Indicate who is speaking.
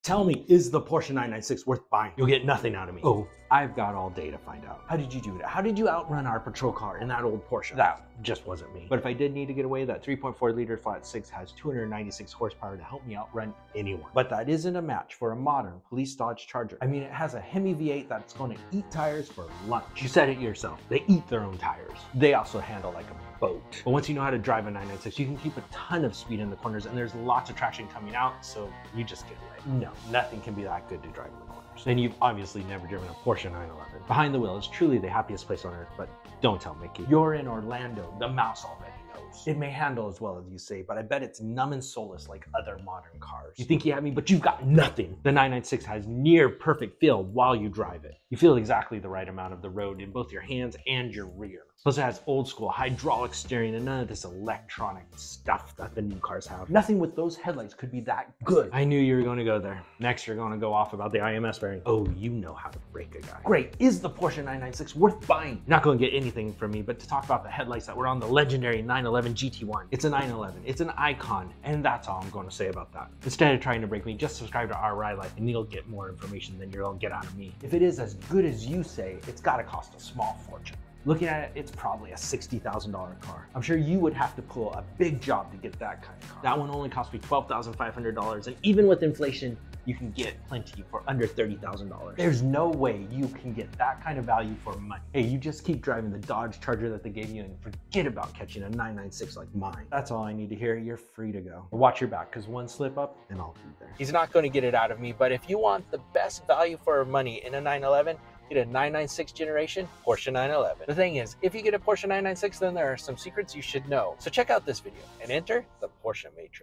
Speaker 1: Tell me, is the Porsche 996 worth buying? You'll get nothing out of me. Oh, I've got all day to find out. How did you do that? How did you outrun our patrol car in that old Porsche? That just wasn't me. But if I did need to get away, that 3.4 liter flat six has 296 horsepower to help me outrun anyone. But that isn't a match for a modern police Dodge Charger. I mean, it has a Hemi V8 that's going to eat tires for lunch. You said it yourself. They eat their own tires. They also handle like a boat. But once you know how to drive a 996, you can keep a ton of speed in the corners, and there's lots of traction coming out, so you just get away. No, nothing can be that good to drive in the corners. And you've obviously never driven a Porsche 911. Behind the wheel is truly the happiest place on earth, but don't tell Mickey. You're in Orlando. The mouse already knows. It may handle as well as you say, but I bet it's numb and soulless like other modern cars. You think you have me, but you've got nothing. The 996 has near perfect feel while you drive it. You feel exactly the right amount of the road in both your hands and your rear. Plus it has old school hydraulic steering and none of this electronic stuff that the new cars have. Nothing with those headlights could be that good. I knew you were going to go there. Next you're going to go off about the IMS bearing. Oh, you know how to break a guy. Great, is the Porsche 996 worth buying? You're not going to get anything from me but to talk about the headlights that were on the legendary 911 GT1. It's a 911, it's an icon, and that's all I'm going to say about that. Instead of trying to break me, just subscribe to Our Ride Life and you'll get more information than you'll get out of me. If it is as good as you say, it's got to cost a small fortune. Looking at it, it's probably a $60,000 car. I'm sure you would have to pull a big job to get that kind of car. That one only cost me $12,500, and even with inflation, you can get plenty for under $30,000. There's no way you can get that kind of value for money. Hey, you just keep driving the Dodge Charger that they gave you and forget about catching a 996 like mine. That's all I need to hear. You're free to go. Watch your back, because one slip up and I'll be there. He's not going to get it out of me, but if you want the best value for money in a 911, get a 996 generation Porsche 911. The thing is, if you get a Porsche 996, then there are some secrets you should know. So check out this video and enter the Porsche Matrix.